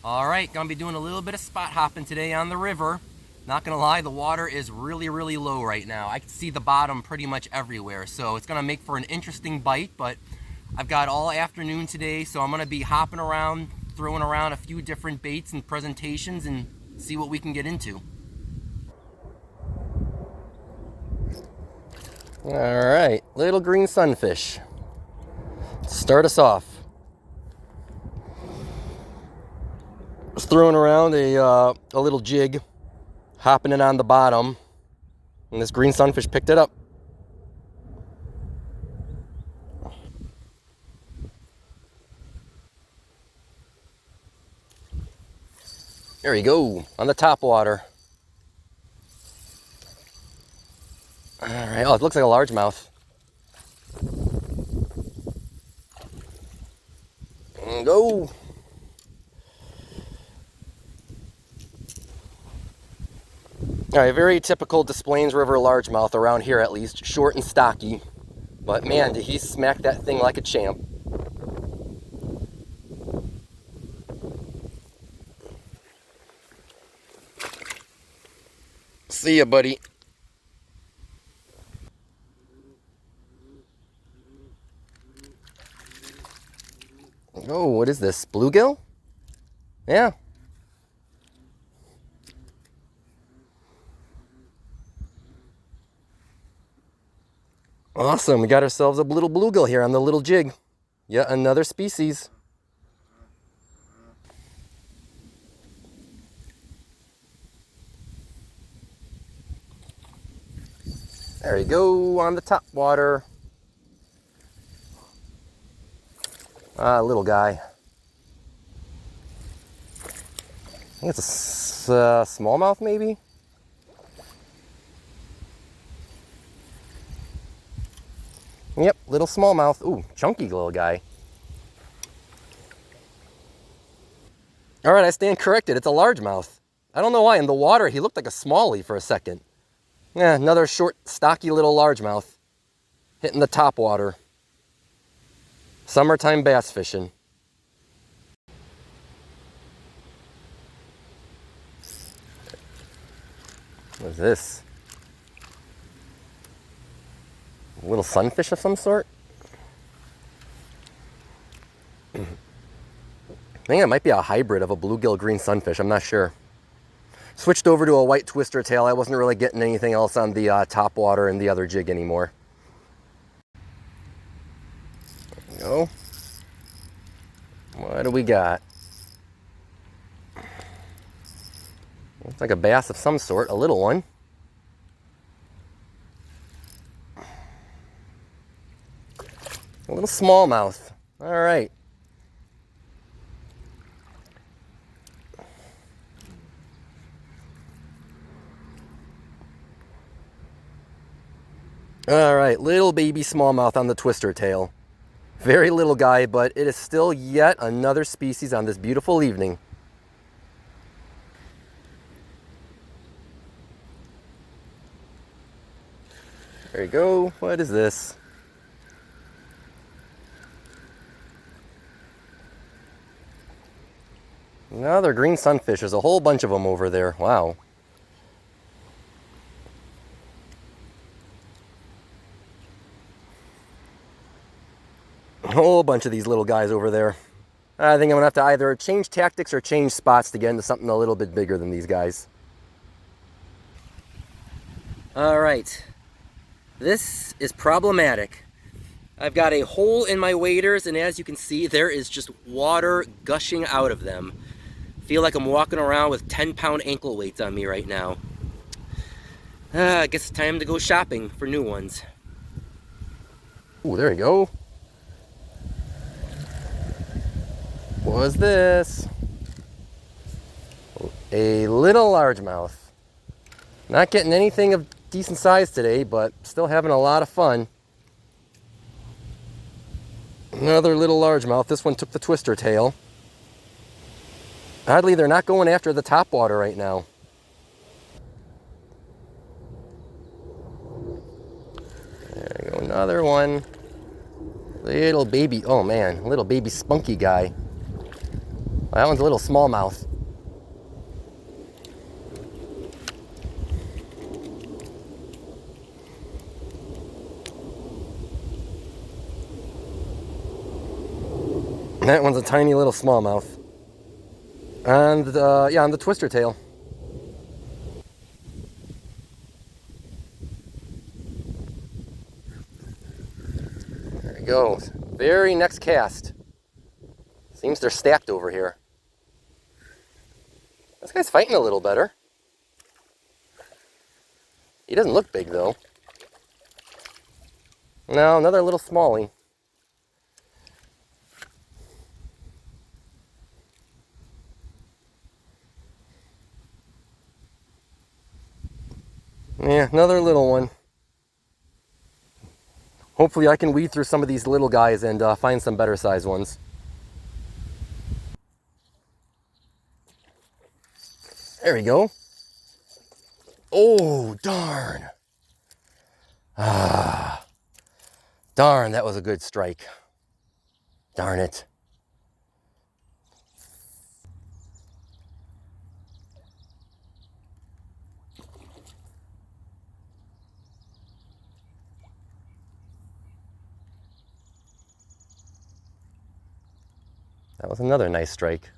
All right, gonna be doing a little bit of spot hopping today on the river. Not gonna lie, the water is really low right now. I can see the bottom pretty much everywhere, so it's gonna make for an interesting bite, but I've got all afternoon today, so I'm gonna be hopping around, throwing around a few different baits and presentations and see what we can get into. All right, little green sunfish. Start us off. Just throwing around a little jig, hopping it on the bottom, and this green sunfish picked it up. There you go, on the top water. All right, oh, it looks like a largemouth. And go. All right, very typical Des Plaines River largemouth around here at least, short and stocky. But man, did he smack that thing like a champ. See ya, buddy. Oh, what is this? Bluegill? Yeah. Awesome, we got ourselves a little bluegill here on the little jig. Yet another species. There you go, on the top water. Little guy. I think it's a smallmouth maybe? Yep, little smallmouth. Ooh, chunky little guy. All right, I stand corrected. It's a largemouth. I don't know why. In the water, he looked like a smallie for a second. Yeah, another short, stocky little largemouth hitting the top water. Summertime bass fishing. What is this? A little sunfish of some sort? I think it might be a hybrid of a bluegill green sunfish. I'm not sure. Switched over to a white twister tail. I wasn't really getting anything else on the top water and the other jig anymore. There we go. What do we got? Looks like a bass of some sort, a little one. A little smallmouth. All right. All right, little baby smallmouth on the twister tail. Very little guy, but it is still yet another species on this beautiful evening. There you go. What is this? Another green sunfish. There's a whole bunch of them over there. Wow. A whole bunch of these little guys over there. I think I'm going to have to either change tactics or change spots to get into something a little bit bigger than these guys. All right. This is problematic. I've got a hole in my waders, and as you can see, there is just water gushing out of them. Feel like I'm walking around with 10-pound ankle weights on me right now. I guess it's time to go shopping for new ones. Ooh, there you go. What is this? A little largemouth. Not getting anything of decent size today, but still having a lot of fun. Another little largemouth. This one took the twister tail. Oddly, they're not going after the top water right now. There you go, another one. Little baby, oh man, little baby spunky guy. That one's a little smallmouth. That one's a tiny little smallmouth. And yeah, on the twister tail. There we go. Very next cast. Seems they're stacked over here. This guy's fighting a little better. He doesn't look big though. No, another little smallie. Yeah, another little one. Hopefully I can weed through some of these little guys and find some better sized ones. There we go. Oh, darn. Ah. Darn, that was a good strike. Darn it. That was another nice strike.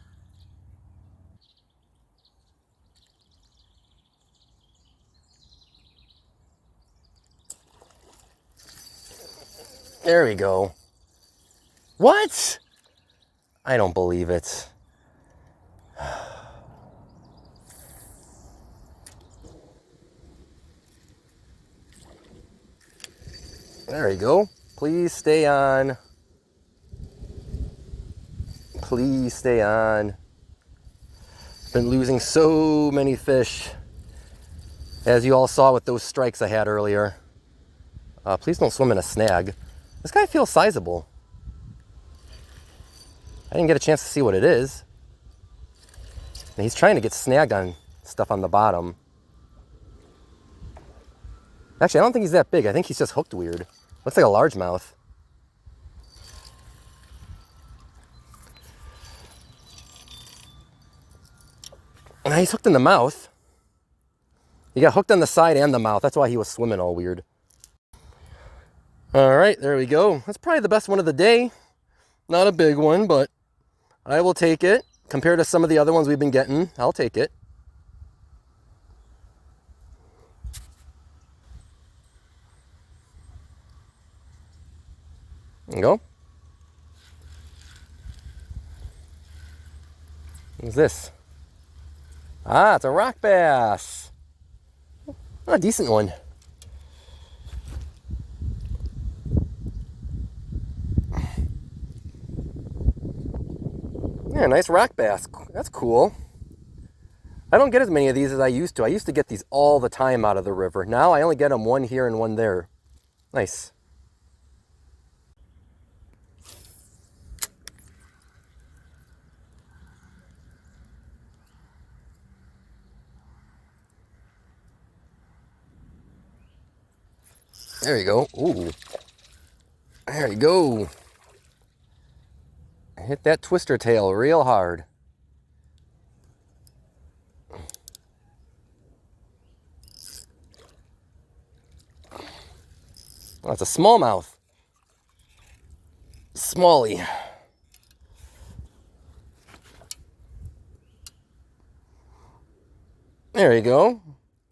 There we go. What? I don't believe it. There we go. Please stay on. Please stay on. Been losing so many fish, as you all saw with those strikes I had earlier. Please don't swim in a snag. This guy feels sizable. I didn't get a chance to see what it is. And he's trying to get snagged on stuff on the bottom. Actually, I don't think he's that big. I think he's just hooked weird. Looks like a largemouth. And he's hooked in the mouth. He got hooked on the side and the mouth. That's why he was swimming all weird. All right, there we go. That's probably the best one of the day. Not a big one, but I will take it. Compared to some of the other ones we've been getting, I'll take it. There you go. What's this? Ah, it's a rock bass. Oh, a decent one. Yeah, nice rock bass. That's cool. I don't get as many of these as I used to. I used to get these all the time out of the river. Now I only get them one here and one there. Nice. There you go. Ooh. There you go. Hit that twister tail real hard. Oh, it's a smallmouth. Smallie. There you go.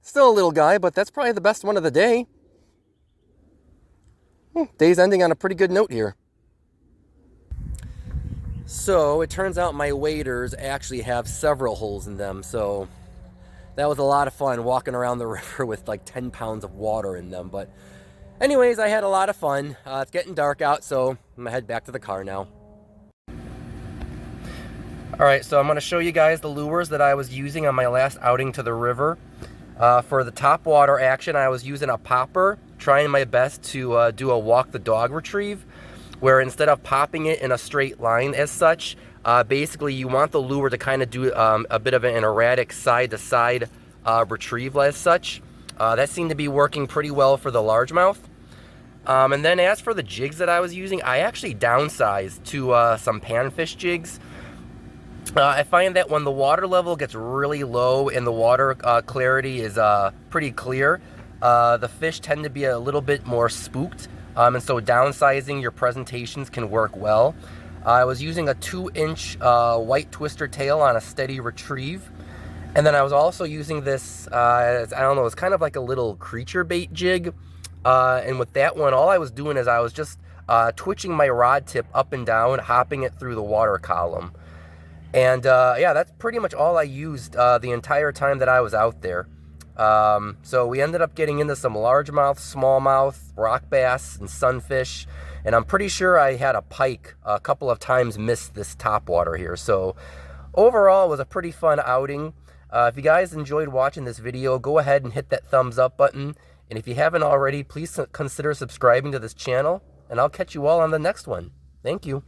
Still a little guy, but that's probably the best one of the day. Day's ending on a pretty good note here. So it turns out my waders actually have several holes in them, so that was a lot of fun walking around the river with like 10 pounds of water in them. But anyways, I had a lot of fun. It's getting dark out, so I'm gonna head back to the car now. Alright, so I'm gonna show you guys the lures that I was using on my last outing to the river. For the top water action, I was using a popper, trying my best to do a walk the dog retrieve, where instead of popping it in a straight line as such, basically you want the lure to kind of do a bit of an erratic side-to-side retrieve as such. That seemed to be working pretty well for the largemouth. And then as for the jigs that I was using, I actually downsized to some panfish jigs. I find that when the water level gets really low and the water clarity is pretty clear, the fish tend to be a little bit more spooked, and so downsizing your presentations can work well. I was using a 2-inch white twister tail on a steady retrieve, and then I was also using this, I don't know, it's kind of like a little creature bait jig, and with that one, all I was doing is I was just twitching my rod tip up and down, hopping it through the water column. And yeah, that's pretty much all I used the entire time that I was out there. So we ended up getting into some largemouth, smallmouth, rock bass, and sunfish. And I'm pretty sure I had a pike a couple of times miss this topwater here. So overall, it was a pretty fun outing. If you guys enjoyed watching this video, go ahead and hit that thumbs up button. And if you haven't already, please consider subscribing to this channel. And I'll catch you all on the next one. Thank you.